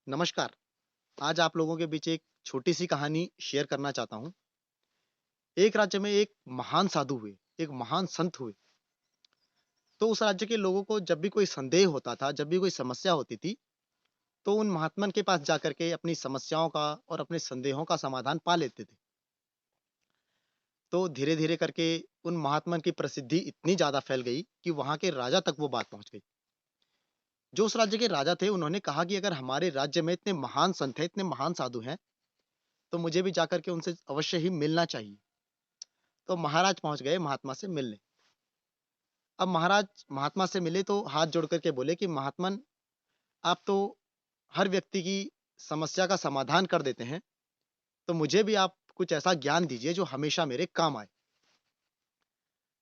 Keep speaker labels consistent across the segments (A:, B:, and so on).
A: नमस्कार। आज आप लोगों के बीच एक छोटी सी कहानी शेयर करना चाहता हूँ। एक राज्य में एक महान साधु हुए, एक महान संत हुए। तो उस राज्य के लोगों को जब भी कोई संदेह होता था, जब भी कोई समस्या होती थी, तो उन महात्मन के पास जाकर के अपनी समस्याओं का और अपने संदेहों का समाधान पा लेते थे। तो धीरे-धीरे करके उन महात्मन की प्रसिद्धि इतनी ज़्यादा फैल गई कि वहाँ के राजा तक वो बात पहुँच गई। जो उस राज्य के राजा थे, उन्होंने कहा कि अगर हमारे राज्य में इतने महान संत हैं, इतने महान साधु हैं, तो मुझे भी जाकर के उनसे अवश्य ही मिलना चाहिए। तो महाराज पहुँच गए महात्मा से मिलने। अब महाराज महात्मा से मिले तो हाथ जोड़ कर के बोले कि महात्मन, आप तो हर व्यक्ति की समस्या का समाधान कर देते हैं, तो मुझे भी आप कुछ ऐसा ज्ञान दीजिए जो हमेशा मेरे काम आए।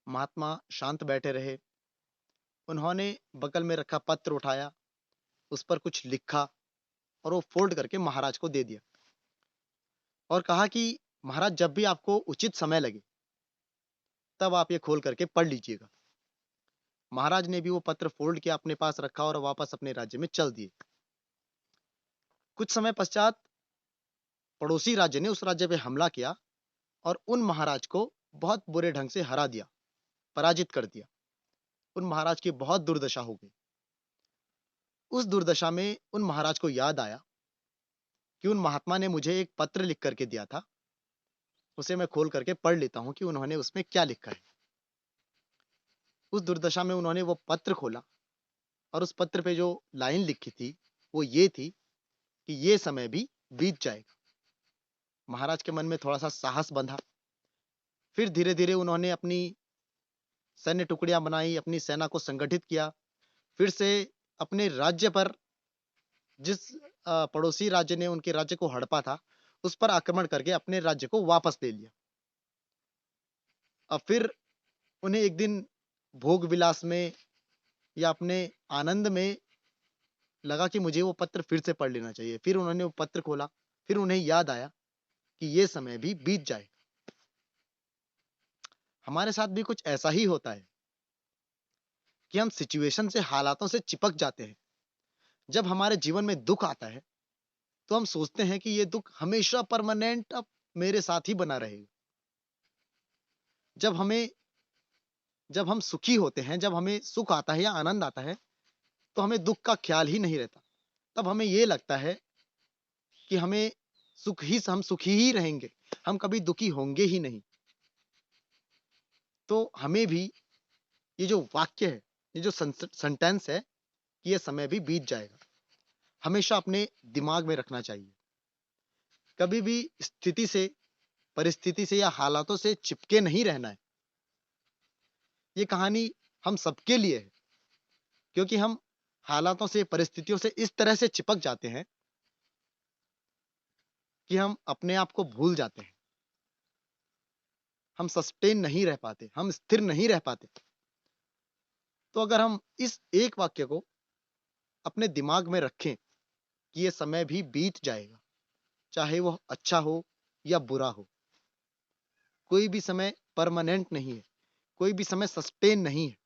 A: महात्मा शांत बैठे रहे। उन्होंने बगल में रखा पत्र उठाया, उस पर कुछ लिखा और वो फोल्ड करके महाराज को दे दिया और कहा कि महाराज, जब भी आपको उचित समय लगे, तब आप ये खोल करके पढ़ लीजिएगा। महाराज ने भी वो पत्र फोल्ड किया, अपने पास रखा और वापस अपने राज्य में चल दिए। कुछ समय पश्चात पड़ोसी राज्य ने उस राज्य पे हमला किया और उन महाराज को बहुत बुरे ढंग से हरा दिया, पराजित कर दिया। उन महाराज की बहुत दुर्दशा हो गई। उस दुर्दशा में उन महाराज को याद आया कि उन महात्मा ने मुझे एक पत्र लिख करके दिया था, उसे मैं खोल करके पढ़ लेता हूँ कि उन्होंने उसमें क्या लिखा है। उस दुर्दशा में उन्होंने वो पत्र खोला और उस पत्र पे जो लाइन लिखी थी, वो ये थी कि ये समय भी बीत जाएगा। महाराज के मन में थोड़ा-सा साहस बंधा। फिर धीरे-धीरे उन्होंने अपनी सैन्य टुकड़ियाँ बनाई, अपनी सेना को संगठित किया। फिर से अपने राज्य पर, जिस पड़ोसी राज्य ने उनके राज्य को हड़पा था, उस पर आक्रमण करके अपने राज्य को वापस ले लिया। अब फिर उन्हें एक दिन भोग विलास में या अपने आनंद में लगा कि मुझे वो पत्र फिर से पढ़ लेना चाहिए। फिर उन्होंने वो पत्र खोला, फिर उन्हें याद आया कि ये समय भी बीत जाएगा। हमारे साथ भी कुछ ऐसा ही होता है कि हम सिचुएशन से, हालातों से चिपक जाते हैं। जब हमारे जीवन में दुःख आता है, तो हम सोचते हैं कि ये दुःख हमेशा परमानेंट अब मेरे साथ ही बना रहेगा। जब हमें जब हम सुखी होते हैं, जब हमें सुख आता है या आनंद आता है, तो हमें दुःख का ख्याल ही नहीं रहता। तब हमें ये लगता है कि हम सुखी ही रहेंगे, हम कभी दुखी होंगे ही नहीं। तो हमें भी ये जो वाक्य है, ये जो सेंटेंस है कि ये समय भी बीत जाएगा, हमेशा अपने दिमाग में रखना चाहिए। कभी भी स्थिति से, परिस्थिति से या हालातों से चिपके नहीं रहना है। ये कहानी हम सबके लिए है, क्योंकि हम हालातों से, परिस्थितियों से इस तरह से चिपक जाते हैं कि हम अपने आप को भूल जाते हैं। हम सस्टेन नहीं रह पाते, हम स्थिर नहीं रह पाते। तो अगर हम इस एक वाक्य को अपने दिमाग में रखें कि ये समय भी बीत जाएगा, चाहे वो अच्छा हो या बुरा हो। कोई भी समय परमानेंट नहीं है, कोई भी समय सस्टेन नहीं है।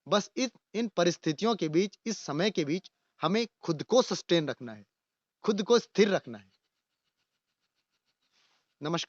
A: बस इन परिस्थितियों के बीच, इस समय के बीच हमें खुद को सस्टेन रखना है, खुद को स्थिर रखना है। नमस्कार।